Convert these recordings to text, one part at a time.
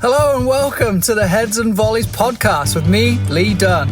Hello and welcome to the Heads and Volleys podcast with me, Lee Dunn.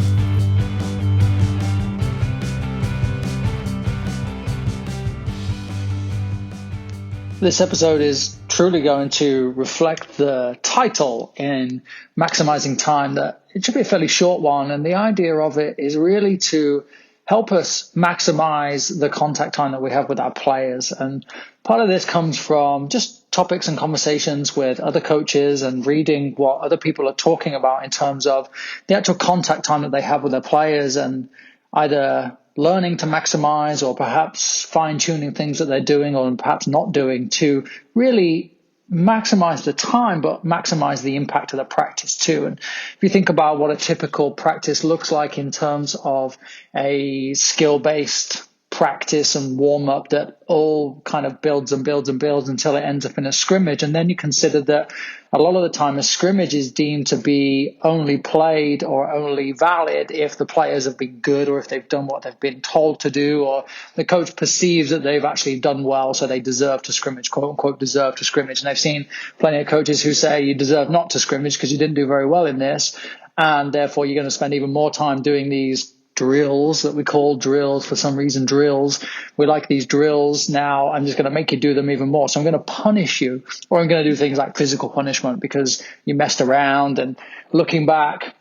This episode is truly going to reflect the title in maximizing time. That it should be a fairly short one, and the idea of it is really to help us maximize the contact time that we have with our players. And part of this comes from just topics and conversations with other coaches and reading what other people are talking about in terms of the actual contact time that they have with their players, and either learning to maximize or perhaps fine-tuning things that they're doing or perhaps not doing to really maximize the time, but maximize the impact of the practice too. And if you think about what a typical practice looks like in terms of a skill-based practice and warm-up that all kind of builds and builds and builds until it ends up in a scrimmage, and then you consider that a lot of the time a scrimmage is deemed to be only played or only valid if the players have been good or if they've done what they've been told to do, or the coach perceives that they've actually done well, so they deserve to scrimmage, quote unquote deserve to scrimmage. And I've seen plenty of coaches who say you deserve not to scrimmage because you didn't do very well in this, and therefore you're going to spend even more time doing these drills that we call drills. For some reason, drills. We like these drills. Now I'm just going to make you do them even more. So I'm going to punish you, or I'm going to do things like physical punishment because you messed around. And looking back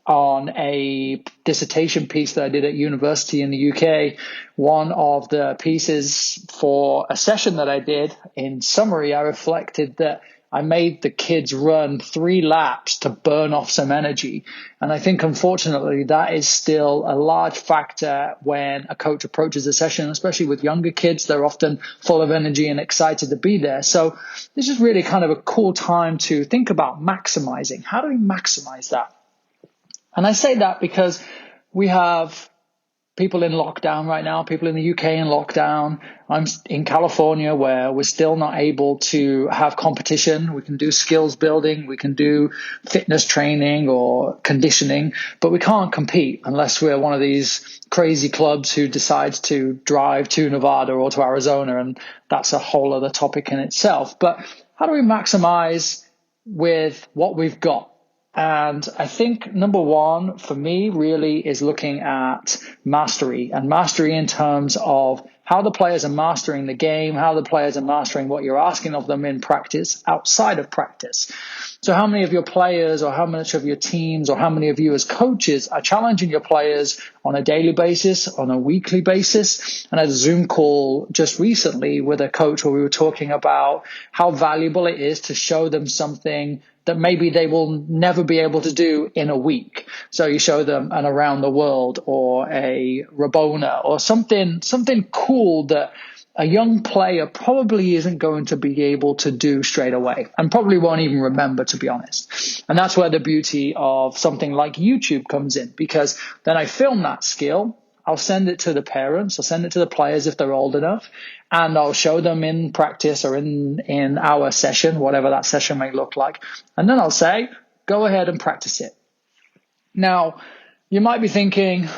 on a dissertation piece that I did at university in the UK, one of the pieces for a session that I did, in summary, I reflected that I made the kids run 3 laps to burn off some energy. And I think, unfortunately, that is still a large factor when a coach approaches a session, especially with younger kids. They're often full of energy and excited to be there. So this is really kind of a cool time to think about maximizing. How do we maximize that? And I say that because we have people in lockdown right now, people in the UK in lockdown. I'm in California where we're still not able to have competition. We can do skills building, we can do fitness training or conditioning, but we can't compete unless we're one of these crazy clubs who decides to drive to Nevada or to Arizona. And that's a whole other topic in itself. But how do we maximize with what we've got? And I think number one for me really is looking at mastery, and mastery in terms of how the players are mastering the game, how the players are mastering what you're asking of them in practice, outside of practice. So how many of your players, or how much of your teams, or how many of you as coaches are challenging your players on a daily basis, on a weekly basis? And I had a Zoom call just recently with a coach where we were talking about how valuable it is to show them something that maybe they will never be able to do in a week. So you show them an around the world or a Rabona or something cool that a young player probably isn't going to be able to do straight away and probably won't even remember, to be honest. And that's where the beauty of something like YouTube comes in, because then I film that skill, I'll send it to the parents, I'll send it to the players if they're old enough, and I'll show them in practice or in our session, whatever that session may look like. And then I'll say, go ahead and practice it. Now, you might be thinking,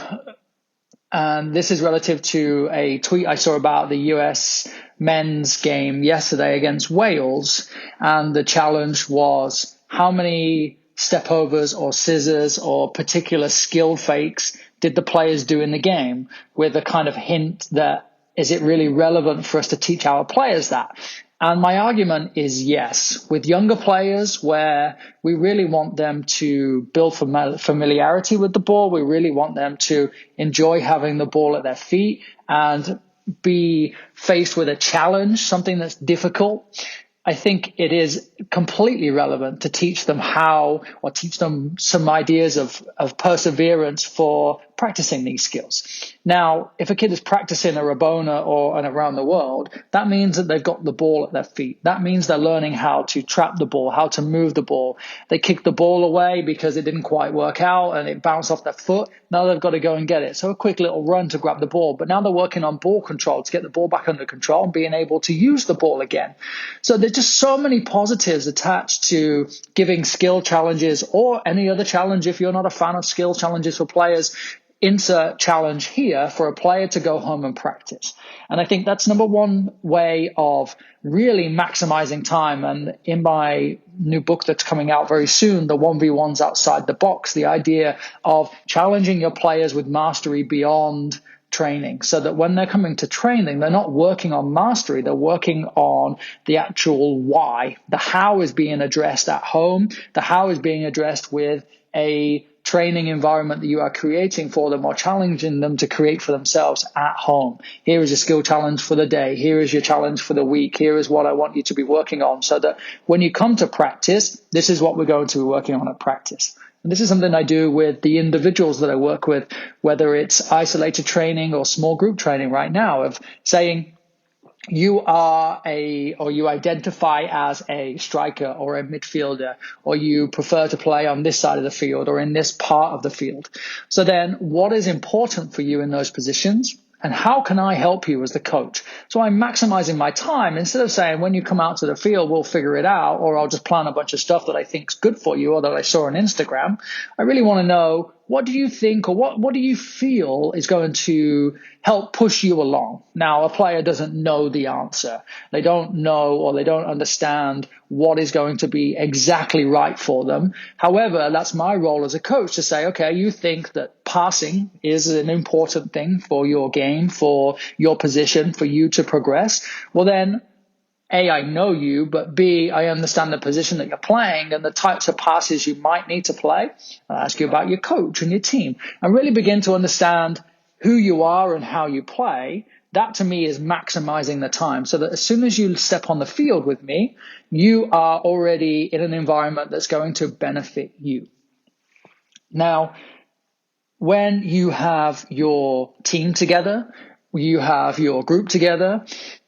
and this is relative to a tweet I saw about the US men's game yesterday against Wales, and the challenge was how many step overs or scissors or particular skill fakes did the players do in the game, with a kind of hint that, is it really relevant for us to teach our players that? And my argument is yes. With younger players, where we really want them to build familiarity with the ball, we really want them to enjoy having the ball at their feet and be faced with a challenge, something that's difficult, I think it is completely relevant to teach them how, or teach them some ideas of perseverance for practicing these skills. Now, if a kid is practicing a Rabona or an around the world, that means that they've got the ball at their feet. That means they're learning how to trap the ball, how to move the ball. They kicked the ball away because it didn't quite work out and it bounced off their foot. Now they've got to go and get it. So a quick little run to grab the ball. But now they're working on ball control to get the ball back under control and being able to use the ball again. So there's just so many positives attached to giving skill challenges, or any other challenge if you're not a fan of skill challenges for players. insert challenge here for a player to go home and practice. And I think that's number one way of really maximizing time. And in my new book that's coming out very soon, the 1v1s outside the box, the idea of challenging your players with mastery beyond training, so that when they're coming to training, they're not working on mastery, they're working on the actual why. The how is being addressed at home, the how is being addressed with a training environment that you are creating for them or challenging them to create for themselves at home. Here is a skill challenge for the day. Here is your challenge for the week. Here is what I want you to be working on, so that when you come to practice, this is what we're going to be working on at practice. And this is something I do with the individuals that I work with, whether it's isolated training or small group training right now, of saying, you identify as a striker or a midfielder, or you prefer to play on this side of the field or in this part of the field. So then what is important for you in those positions? And how can I help you as the coach? So I'm maximizing my time. Instead of saying, when you come out to the field, we'll figure it out, or I'll just plan a bunch of stuff that I think is good for you or that I saw on Instagram. I really want to know, what do you think, or what do you feel is going to help push you along? Now, a player doesn't know the answer. They don't know, or they don't understand what is going to be exactly right for them. However, that's my role as a coach to say, okay, you think that passing is an important thing for your game, for your position, for you to progress. Well, then, A, I know you, but B, I understand the position that you're playing and the types of passes you might need to play. I'll ask you about your coach and your team and really begin to understand who you are and how you play. That to me is maximizing the time, so that as soon as you step on the field with me, you are already in an environment that's going to benefit you. Now, when you have your team together, you have your group together,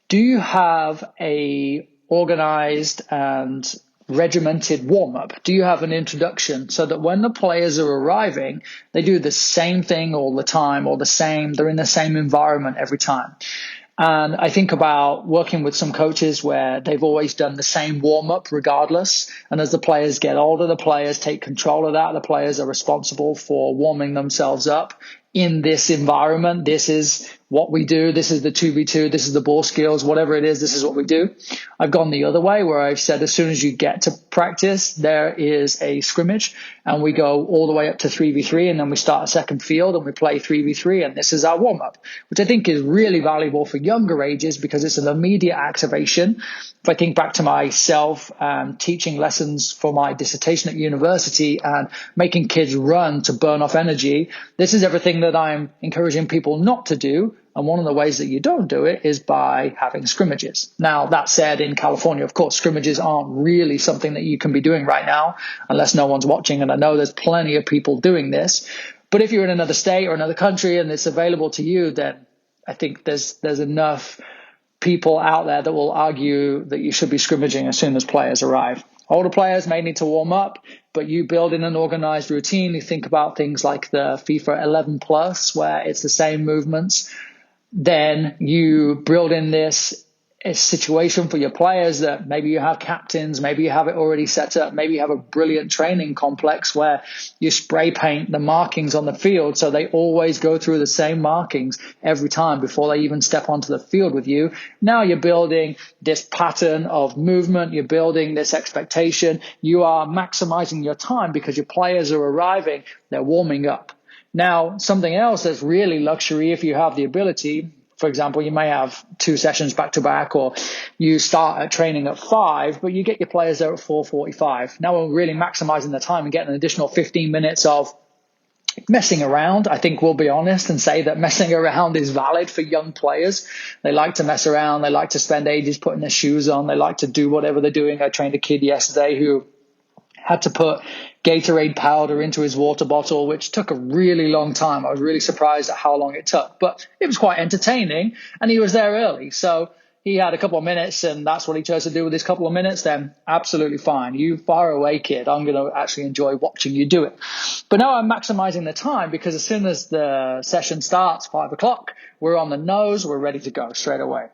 do you have a organized and regimented warm-up? Do you have an introduction, so that when the players are arriving, they do the same thing all the time, or they're in the same environment every time? And I think about working with some coaches where they've always done the same warm-up regardless. And as the players get older, the players take control of that. The players are responsible for warming themselves up in this environment. This is what we do. This is the 2v2. This is the ball skills, whatever it is. This is what we do. I've gone the other way, where I've said, as soon as you get to practice, there is a scrimmage, and we go all the way up to 3v3. And then we start a second field and we play 3v3. And this is our warm up, which I think is really valuable for younger ages, because it's an immediate activation. If I think back to myself teaching lessons for my dissertation at university and making kids run to burn off energy, this is everything that I'm encouraging people not to do. And one of the ways that you don't do it is by having scrimmages. Now, that said, in California, of course, scrimmages aren't really something that you can be doing right now unless no one's watching. And I know there's plenty of people doing this. But if you're in another state or another country and it's available to you, then I think there's enough people out there that will argue that you should be scrimmaging as soon as players arrive. Older players may need to warm up, but you build in an organized routine. You think about things like the FIFA 11 Plus, where it's the same movements. Then you build in this a situation for your players that maybe you have captains, maybe you have it already set up, maybe you have a brilliant training complex where you spray paint the markings on the field so they always go through the same markings every time before they even step onto the field with you. Now you're building this pattern of movement, you're building this expectation, you are maximizing your time because your players are arriving, they're warming up. Now, something else that's really luxury, if you have the ability, for example, you may have 2 sessions back to back, or you start at training at 5, but you get your players there at 4:45. Now we're really maximizing the time and getting an additional 15 minutes of messing around. I think we'll be honest and say that messing around is valid for young players. They like to mess around. They like to spend ages putting their shoes on. They like to do whatever they're doing. I trained a kid yesterday who had to put Gatorade powder into his water bottle, which took a really long time. I was really surprised at how long it took, but it was quite entertaining, and he was there early. So he had a couple of minutes, and that's what he chose to do with his couple of minutes. Then absolutely fine. You fire away, kid. I'm going to actually enjoy watching you do it. But now I'm maximizing the time, because as soon as the session starts, 5 o'clock, we're on the nose. We're ready to go straight away.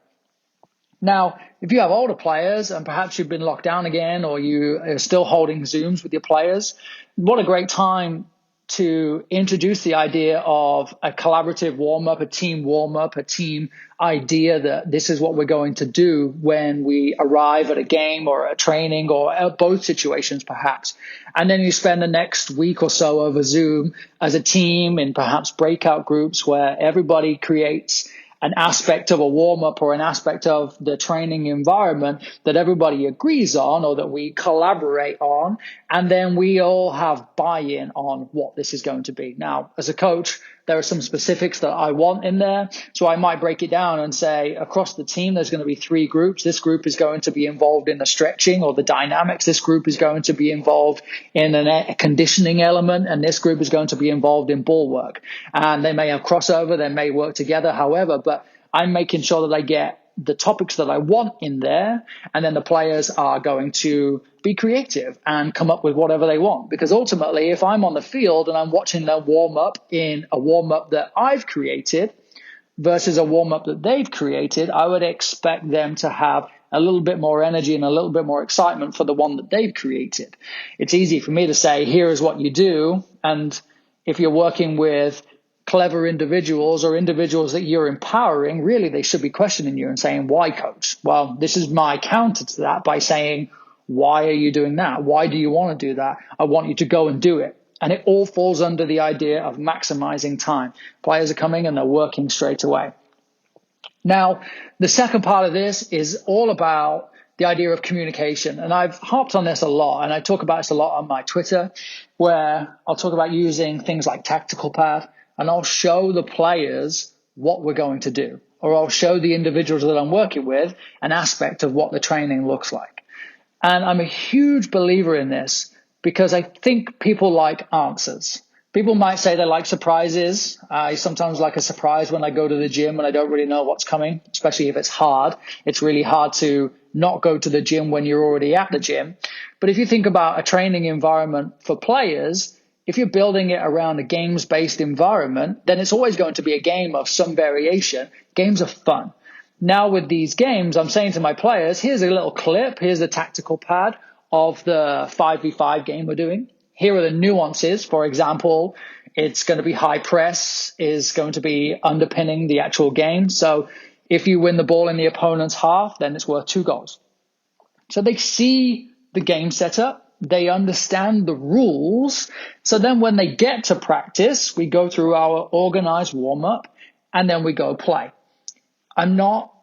Now, if you have older players and perhaps you've been locked down again, or you are still holding Zooms with your players, what a great time to introduce the idea of a collaborative warm-up, a team idea that this is what we're going to do when we arrive at a game or a training or both situations perhaps. And then you spend the next week or so over Zoom as a team in perhaps breakout groups where everybody creates an aspect of a warm-up or an aspect of the training environment that everybody agrees on or that we collaborate on, and then we all have buy-in on what this is going to be. Now, as a coach, there are some specifics that I want in there, so I might break it down and say across the team there's going to be 3 groups. This group is going to be involved in the stretching or the dynamics. This group is going to be involved in a conditioning element, and this group is going to be involved in ball work. And they may have crossover, they may work together, however, but I'm making sure that I get the topics that I want in there, and then the players are going to be creative and come up with whatever they want. Because ultimately, if I'm on the field and I'm watching them warm up in a warm up that I've created versus a warm up that they've created, I would expect them to have a little bit more energy and a little bit more excitement for the one that they've created. It's easy for me to say, here is what you do. And if you're working with clever individuals or individuals that you're empowering, really they should be questioning you and saying, why, coach? Well, this is my counter to that by saying, why are you doing that? Why do you want to do that? I want you to go and do it. And it all falls under the idea of maximizing time. Players are coming and they're working straight away. Now, the second part of this is all about the idea of communication. And I've harped on this a lot, and I talk about this a lot on my Twitter, where I'll talk about using things like tactical path, and I'll show the players what we're going to do, or I'll show the individuals that I'm working with an aspect of what the training looks like. And I'm a huge believer in this because I think people like answers. People might say they like surprises. I sometimes like a surprise when I go to the gym and I don't really know what's coming, especially if it's hard. It's really hard to not go to the gym when you're already at the gym. But if you think about a training environment for players, if you're building it around a games-based environment, then it's always going to be a game of some variation. Games are fun. Now with these games, I'm saying to my players, here's a little clip, here's the tactical pad of the 5v5 game we're doing. Here are the nuances. For example, it's going to be high press is going to be underpinning the actual game. So if you win the ball in the opponent's half, then it's worth 2 goals. So they see the game setup. They understand the rules. So then when they get to practice, we go through our organized warm-up and then we go play. I'm not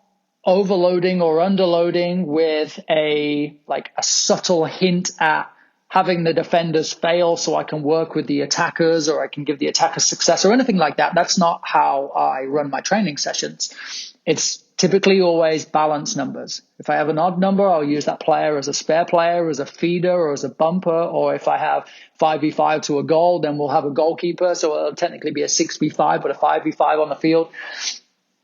overloading or underloading with a subtle hint at having the defenders fail so I can work with the attackers or I can give the attackers success or anything like that. That's not how I run my training sessions. It's typically always balanced numbers. If I have an odd number, I'll use that player as a spare player, as a feeder, or as a bumper. Or if I have 5v5 to a goal, then we'll have a goalkeeper. So it'll technically be a 6v5, but a 5v5 on the field.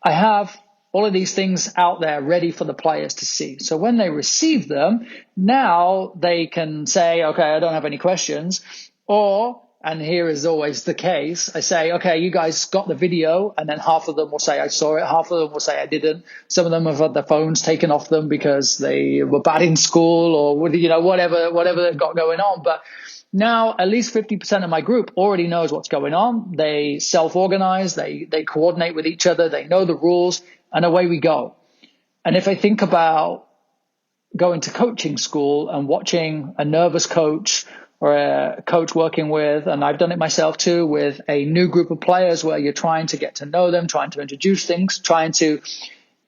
I have all of these things out there ready for the players to see. So when they receive them, now they can say, okay, I don't have any questions. Or, and here is always the case, I say, okay, you guys got the video, and then half of them will say I saw it, half of them will say I didn't. Some of them have had their phones taken off them because they were bad in school or whatever they've got going on. But now at least 50% of my group already knows what's going on. They self-organize, they coordinate with each other, they know the rules, and away we go. And if I think about going to coaching school and watching a nervous coach or a coach working with, and I've done it myself too, with a new group of players where you're trying to get to know them, trying to introduce things, trying to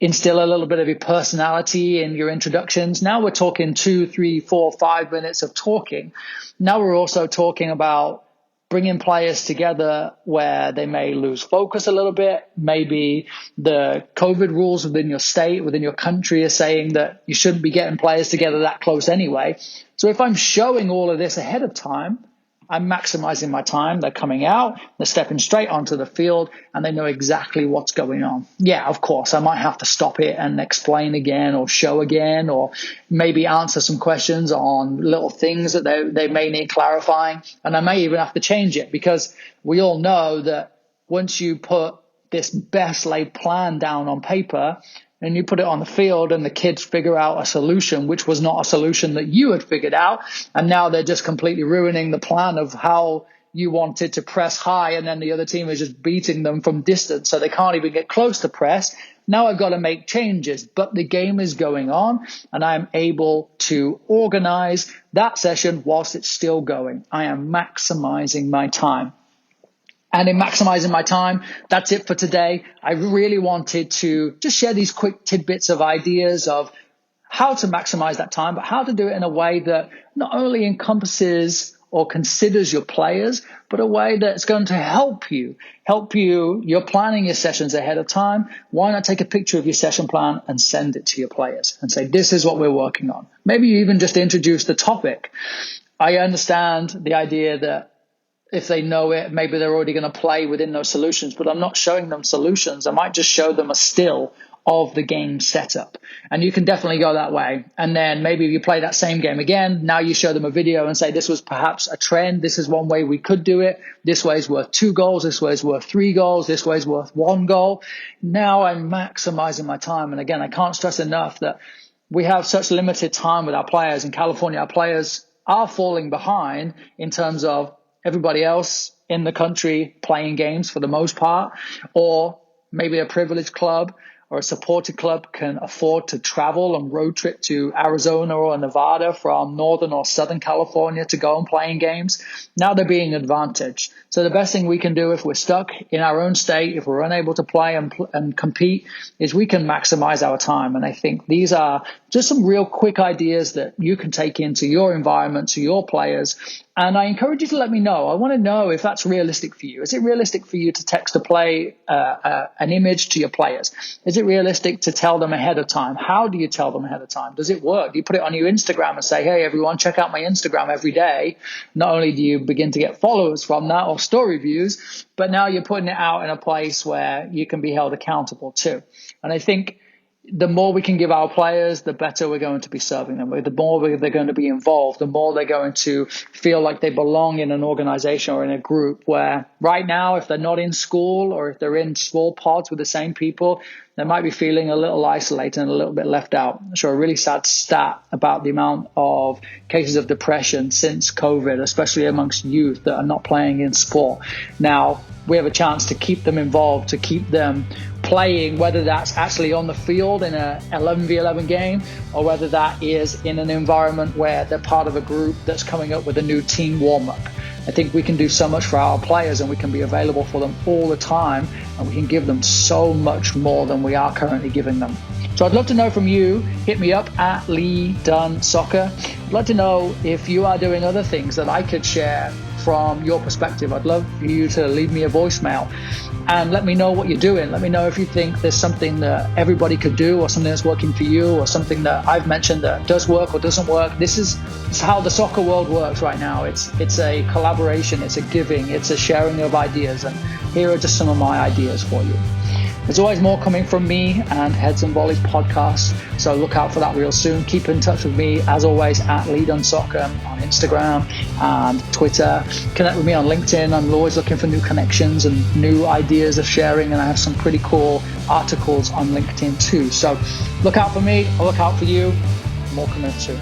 instill a little bit of your personality in your introductions. Now we're talking 2, 3, 4, 5 minutes of talking. Now we're also talking about bringing players together where they may lose focus a little bit. Maybe the COVID rules within your state, within your country are saying that you shouldn't be getting players together that close anyway. So if I'm showing all of this ahead of time, I'm maximizing my time. They're coming out, they're stepping straight onto the field, and they know exactly what's going on. Yeah, of course, I might have to stop it and explain again or show again, or maybe answer some questions on little things that they may need clarifying. And I may even have to change it because we all know that once you put this best laid plan down on paper, and you put it on the field and the kids figure out a solution, which was not a solution that you had figured out. And now they're just completely ruining the plan of how you wanted to press high and then the other team is just beating them from distance so they can't even get close to press. Now I've got to make changes, but the game is going on and I'm able to organize that session whilst it's still going. I am maximizing my time. And in maximizing my time, that's it for today. I really wanted to just share these quick tidbits of ideas of how to maximize that time, but how to do it in a way that not only encompasses or considers your players, but a way that's going to help you. You're planning your sessions ahead of time. Why not take a picture of your session plan and send it to your players and say, this is what we're working on. Maybe you even just introduce the topic. I understand the idea that if they know it, maybe they're already going to play within those solutions, but I'm not showing them solutions. I might just show them a still of the game setup. And you can definitely go that way. And then maybe if you play that same game again, now you show them a video and say, this was perhaps a trend. This is one way we could do it. This way is worth 2 goals. This way is worth 3 goals. This way is worth 1 goal. Now I'm maximizing my time. And again, I can't stress enough that we have such limited time with our players. In California, our players are falling behind in terms of everybody else in the country playing games for the most part, or maybe a privileged club or a supported club can afford to travel and road trip to Arizona or Nevada from Northern or Southern California to go and play in games. Now they're being advantaged. So the best thing we can do if we're stuck in our own state, if we're unable to play and compete, is we can maximize our time. And I think these are just some real quick ideas that you can take into your environment, to your players. And I encourage you to let me know. I want to know if that's realistic for you. Is it realistic for you to text an image to your players? Is it realistic to tell them ahead of time? How do you tell them ahead of time? Does it work? Do you put it on your Instagram and say, hey, everyone, check out my Instagram every day? Not only do you begin to get followers from that or story views, but now you're putting it out in a place where you can be held accountable too. And I think the more we can give our players, the better we're going to be serving them. The more they're going to be involved, the more they're going to feel like they belong in an organization or in a group, where right now, if they're not in school or if they're in small pods with the same people, they might be feeling a little isolated and a little bit left out. I saw a really sad stat about the amount of cases of depression since COVID, especially amongst youth that are not playing in sport. Now, we have a chance to keep them involved, to keep them playing, whether that's actually on the field in a 11v11 game, or whether that is in an environment where they're part of a group that's coming up with a new team warm-up. I think we can do so much for our players, and we can be available for them all the time, and we can give them so much more than we are currently giving them. So I'd love to know from you. Hit me up at LeeDunneSoccer. I'd love to know if you are doing other things that I could share from your perspective. I'd love for you to leave me a voicemail and let me know what you're doing. Let me know if you think there's something that everybody could do, or something that's working for you, or something that I've mentioned that does work or doesn't work. This is how the soccer world works right now. It's a collaboration, it's a giving, it's a sharing of ideas. And here are just some of my ideas for you. There's always more coming from me and Heads and Volleys podcast, so look out for that real soon. Keep in touch with me, as always, at LeeDunneSoccer on Instagram and Twitter. Connect with me on LinkedIn. I'm always looking for new connections and new ideas of sharing, and I have some pretty cool articles on LinkedIn too. So look out for me, I'll look out for you. More coming soon.